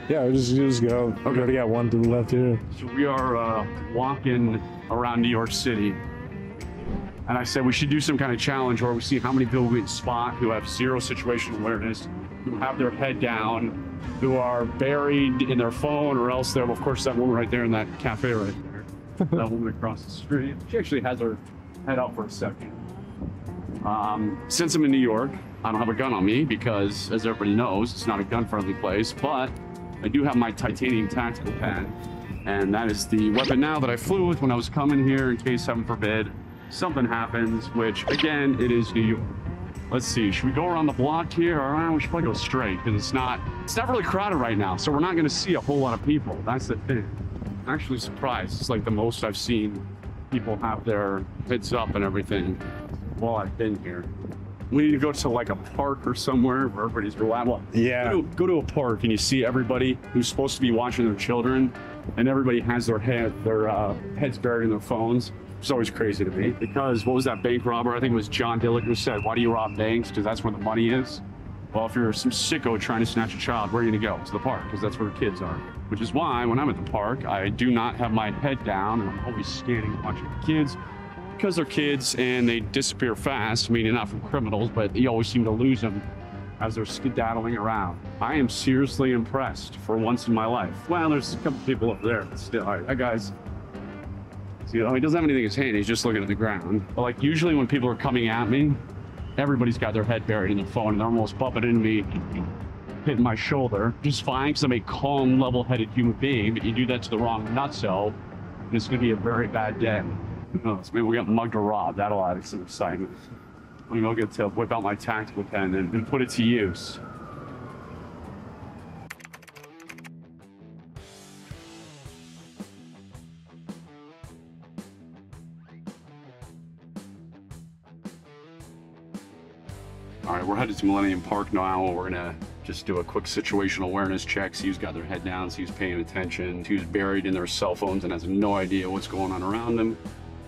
Yeah, just go. Okay. We already got one to the left here. So we are walking around New York City. And I said we should do some kind of challenge where we see how many people we can spot who have zero situational awareness, who have their head down, who are buried in their phone, or else they're, of course, that woman right there in that cafe right there. That woman across the street. She actually has her head up for a second. Since I'm in New York, I don't have a gun on me because, as everybody knows, it's not a gun-friendly place, but I do have my titanium tactical pen, and that is the weapon now that I flew with when I was coming here in case, heaven forbid, something happens, which, again, it is New York. Let's see, should we go around the block here? Or we should probably go straight, because it's not really crowded right now, so we're not going to see a whole lot of people. That's the thing. I'm actually surprised. It's like the most I've seen people have their heads up and everything while I've been here. We need to go to like a park or somewhere where everybody's reliable. Yeah. Go to a park and you see everybody who's supposed to be watching their children, and everybody has their heads buried in their phones. It's always crazy to me because what was that bank robber? I think it was John Dillick who said, "Why do you rob banks? Because that's where the money is." Well, if you're some sicko trying to snatch a child, where are you gonna go? To the park, because that's where the kids are. Which is why when I'm at the park, I do not have my head down, and I'm always scanning and watching the kids, because they're kids and they disappear fast. I mean, not from criminals, but you always seem to lose them as they're skedaddling around. I am seriously impressed for once in my life. Well, there's a couple people up there, but still, all right, that guy's, you know, he doesn't have anything in his hand, he's just looking at the ground. But like usually when people are coming at me, everybody's got their head buried in their phone and they're almost bumping into me, hitting my shoulder. Just fine, because I'm a calm, level-headed human being, but you do that to the wrong nutso, and it's gonna be a very bad day. Who knows, maybe we got mugged or robbed. That'll add some excitement. I'm gonna get to whip out my tactical pen and put it to use. All right, we're headed to Millennium Park now. We're gonna just do a quick situational awareness check, see who's got their head down, see who's paying attention, who's buried in their cell phones and has no idea what's going on around them,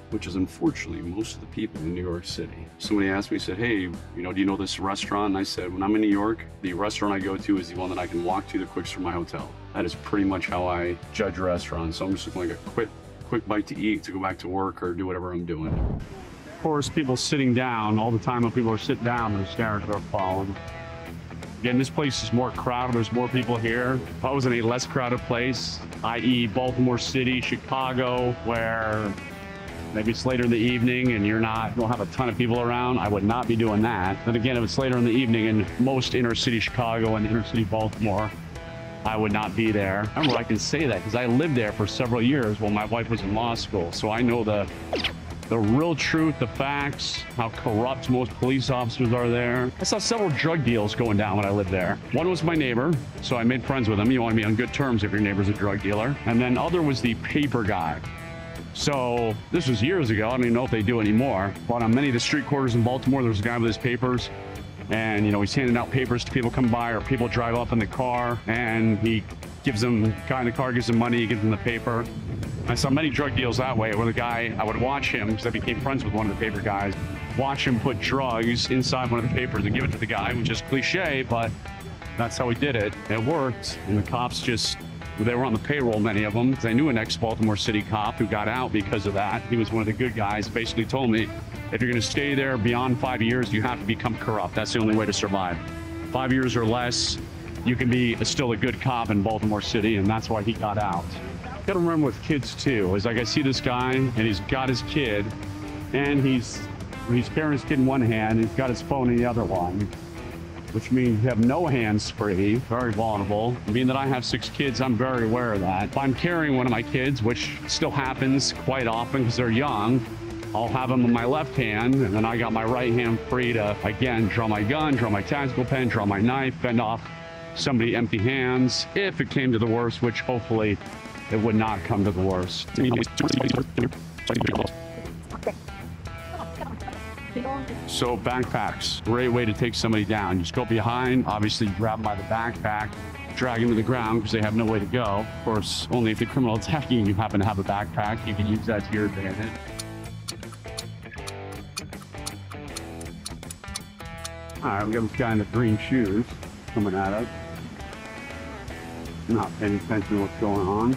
which is unfortunately most of the people in New York City. Somebody asked me, said, "Hey, you know, do you know this restaurant?" And I said, when I'm in New York, the restaurant I go to is the one that I can walk to the quickest from my hotel. That is pretty much how I judge restaurants. So I'm just going to get a quick bite to eat, to go back to work or do whatever I'm doing. Of course, people sitting down, all the time when people are sitting down, they're staring at their phone. Again, this place is more crowded, there's more people here. If I was in a less crowded place, i.e. Baltimore City, Chicago, where maybe it's later in the evening and you don't have a ton of people around, I would not be doing that. Then again, if it's later in the evening in most inner city Chicago and inner city Baltimore, I would not be there. I remember I can say that because I lived there for several years while my wife was in law school. So I know the real truth, the facts, how corrupt most police officers are there. I saw several drug deals going down when I lived there. One was my neighbor, so I made friends with him. You want to be on good terms if your neighbor's a drug dealer. And then other was the paper guy. So this was years ago. I don't even know if they do anymore. But on many of the street corners in Baltimore, there's a guy with his papers. And, you know, he's handing out papers to people come by or people drive up in the car. And he gives them, the guy in the car gives them money, he gives them the paper. I saw many drug deals that way where the guy, I would watch him, because I became friends with one of the paper guys, watch him put drugs inside one of the papers and give it to the guy, which is cliche, but that's how he did it. It worked. And the cops just, they were on the payroll, many of them. I knew an ex-Baltimore City cop who got out because of that. He was one of the good guys, basically told me, if you're gonna stay there beyond 5 years, you have to become corrupt. That's the only way to survive. 5 years or less, you can be still a good cop in Baltimore City, and that's why he got out. Gotta remember with kids too, is like I see this guy and he's got his kid and he's carrying his kid in one hand, he's got his phone in the other one, which means you have no hands free, very vulnerable. Being that I have 6 kids, I'm very aware of that. If I'm carrying one of my kids, which still happens quite often because they're young, I'll have them in my left hand and then I got my right hand free to, again, draw my gun, draw my tactical pen, draw my knife, fend off somebody empty hands, if it came to the worst, which hopefully it would not come to the worst. So backpacks, great way to take somebody down. You just go behind, obviously grab them by the backpack, drag them to the ground because they have no way to go. Of course, only if the criminal attacking you happen to have a backpack, you can use that to your advantage. All right, we got this guy in the green shoes coming at us. Not paying attention to what's going on.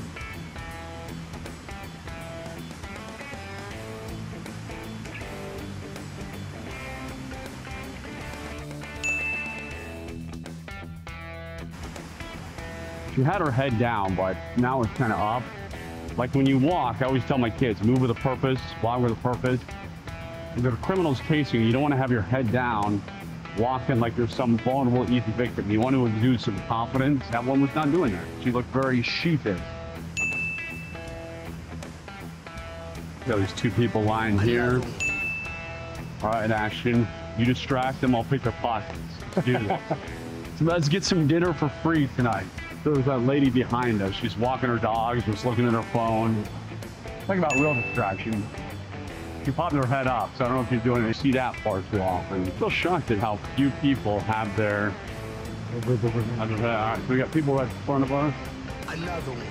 She had her head down, but now it's kind of up. Like when you walk, I always tell my kids, move with a purpose, walk with a purpose. If a criminal's chasing you, you don't want to have your head down, walking like there's some vulnerable, easy victim. You want to exude some confidence. That one was not doing that. She looked very sheepish. Got these two people lying here. All right, action. You distract them, I'll pick their pockets. Let's do this. So let's get some dinner for free tonight. There was that lady behind us. She's walking her dogs, just looking at her phone. Talk about real distraction. She popped her head up, so I don't know if you're doing it. I see that part too often. I'm still shocked at how few people have their... All right, so we got people right in front of us. Another one.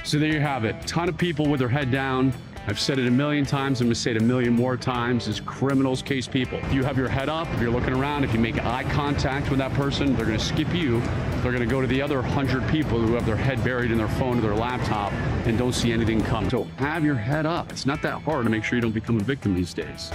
So there you have it. Ton of people with their head down. I've said it a million times. I'm gonna say it a million more times. Is criminals case people. If you have your head up, if you're looking around, if you make eye contact with that person, they're gonna skip you. They're gonna go to the other 100 people who have their head buried in their phone or their laptop and don't see anything coming. So have your head up. It's not that hard to make sure you don't become a victim these days.